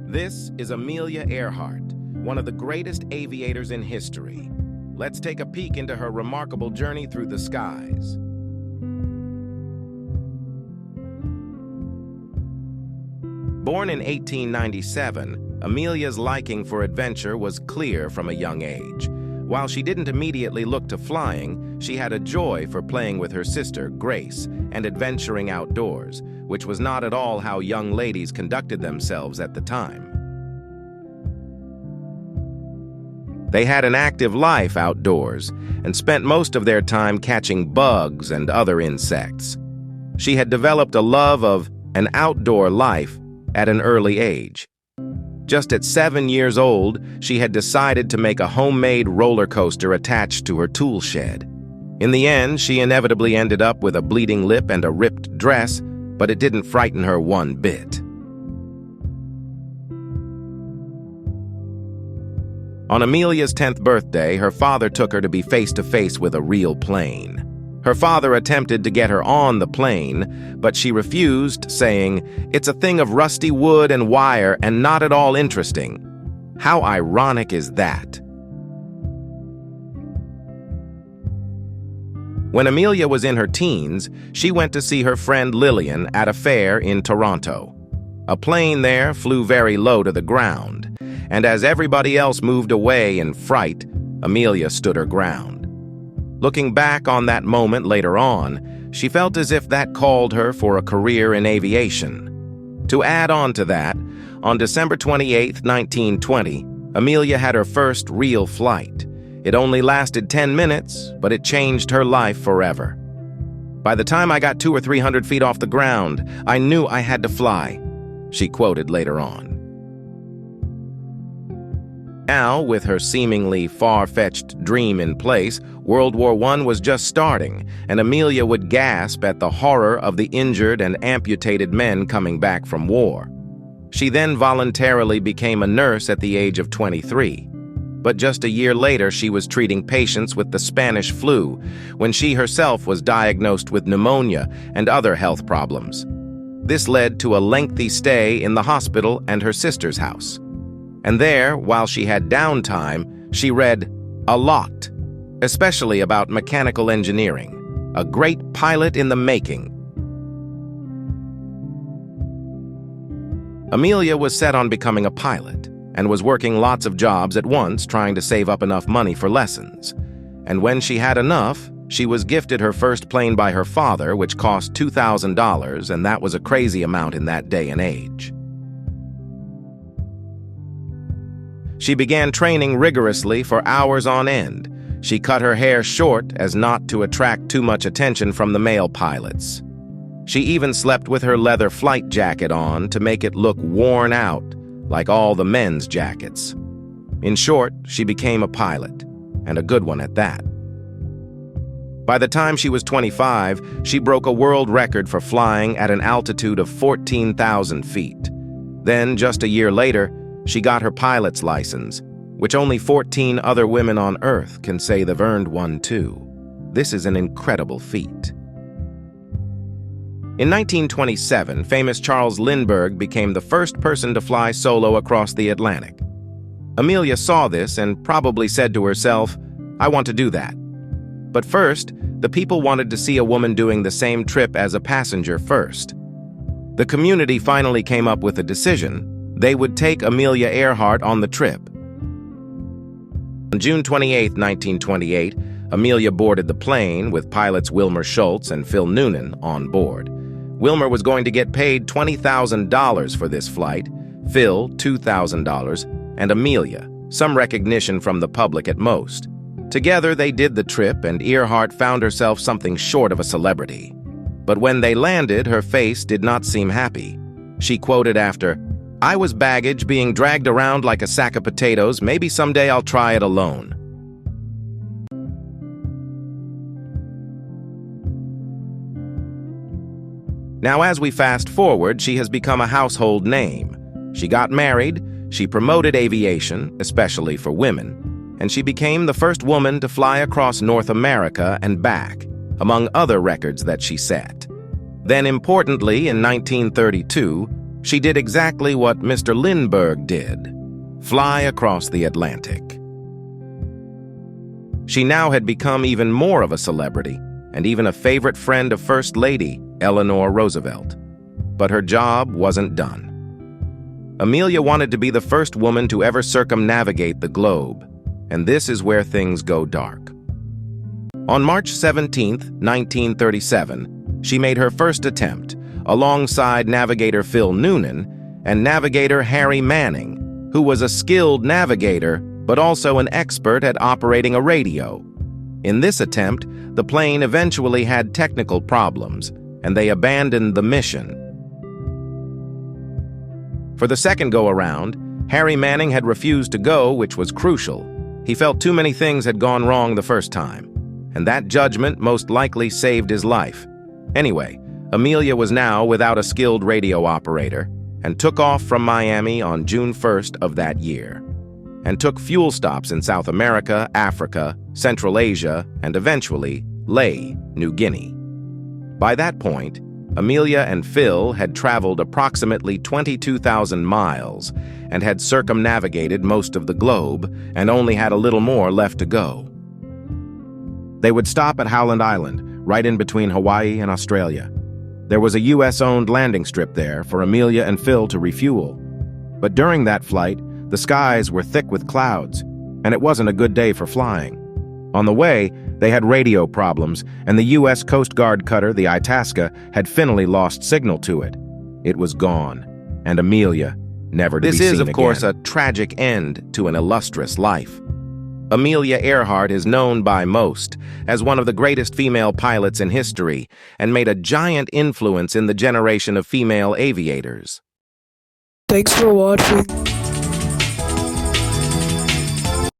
This is Amelia Earhart, one of the greatest aviators in history. Let's take a peek into her remarkable journey through the skies. Born in 1897, Amelia's liking for adventure was clear from a young age. While she didn't immediately look to flying, she had a joy for playing with her sister, Grace, and adventuring outdoors, which was not at all how young ladies conducted themselves at the time. They had an active life outdoors and spent most of their time catching bugs and other insects. She had developed a love of an outdoor life at an early age. Just at 7 years old, she had decided to make a homemade roller coaster attached to her tool shed. In the end, she inevitably ended up with a bleeding lip and a ripped dress, but it didn't frighten her one bit. On Amelia's 10th birthday, her father took her to be face-to-face with a real plane. Her father attempted to get her on the plane, but she refused, saying, "It's a thing of rusty wood and wire and not at all interesting." How ironic is that? When Amelia was in her teens, she went to see her friend Lillian at a fair in Toronto. A plane there flew very low to the ground, and as everybody else moved away in fright, Amelia stood her ground. Looking back on that moment later on, she felt as if that called her for a career in aviation. To add on to that, on December 28, 1920, Amelia had her first real flight. It only lasted 10 minutes, but it changed her life forever. "By the time I got 200 or 300 feet off the ground, I knew I had to fly," she quoted later on. Now, with her seemingly far-fetched dream in place, World War I was just starting, and Amelia would gasp at the horror of the injured and amputated men coming back from war. She then voluntarily became a nurse at the age of 23. But just a year later, she was treating patients with the Spanish flu when she herself was diagnosed with pneumonia and other health problems. This led to a lengthy stay in the hospital and her sister's house. And there, while she had downtime, she read a lot, especially about mechanical engineering, a great pilot in the making. Amelia was set on becoming a pilot and was working lots of jobs at once trying to save up enough money for lessons. And when she had enough, she was gifted her first plane by her father, which cost $2,000, and that was a crazy amount in that day and age. She began training rigorously for hours on end. She cut her hair short as not to attract too much attention from the male pilots. She even slept with her leather flight jacket on to make it look worn out, like all the men's jackets. In short, she became a pilot, and a good one at that. By the time she was 25, she broke a world record for flying at an altitude of 14,000 feet. Then, just a year later, she got her pilot's license, which only 14 other women on Earth can say they've earned one too. This is an incredible feat. In 1927, famous Charles Lindbergh became the first person to fly solo across the Atlantic. Amelia saw this and probably said to herself, "I want to do that." But first, the people wanted to see a woman doing the same trip as a passenger first. The community finally came up with a decision. They would take Amelia Earhart on the trip. On June 28, 1928, Amelia boarded the plane with pilots Wilmer Schultz and Phil Noonan on board. Wilmer was going to get paid $20,000 for this flight, Phil $2,000, and Amelia some recognition from the public at most. Together, they did the trip, and Earhart found herself something short of a celebrity. But when they landed, her face did not seem happy. She quoted after, "I was baggage being dragged around like a sack of potatoes. Maybe someday I'll try it alone." Now, as we fast forward, she has become a household name. She got married, she promoted aviation, especially for women, and she became the first woman to fly across North America and back, among other records that she set. Then, importantly, in 1932, she did exactly what Mr. Lindbergh did: fly across the Atlantic. She now had become even more of a celebrity, and even a favorite friend of First Lady Eleanor Roosevelt. But her job wasn't done. Amelia wanted to be the first woman to ever circumnavigate the globe, and this is where things go dark. On March 17, 1937, she made her first attempt, alongside navigator Phil Noonan and navigator Harry Manning, who was a skilled navigator but also an expert at operating a radio. In this attempt, the plane eventually had technical problems, and they abandoned the mission. For the second go-around, Harry Manning had refused to go, which was crucial. He felt too many things had gone wrong the first time, and that judgment most likely saved his life. Anyway, Amelia was now without a skilled radio operator and took off from Miami on June 1st of that year, and took fuel stops in South America, Africa, Central Asia, and eventually Lae, New Guinea. By that point, Amelia and Phil had traveled approximately 22,000 miles and had circumnavigated most of the globe and only had a little more left to go. They would stop at Howland Island, right in between Hawaii and Australia. There was a US-owned landing strip there for Amelia and Phil to refuel. But during that flight, the skies were thick with clouds, and it wasn't a good day for flying. On the way, they had radio problems, and the U.S. Coast Guard cutter, the Itasca, had finally lost signal to it. It was gone, and Amelia never to be seen again. This is, of course, a tragic end to an illustrious life. Amelia Earhart is known by most as one of the greatest female pilots in history and made a giant influence in the generation of female aviators. Thanks for watching.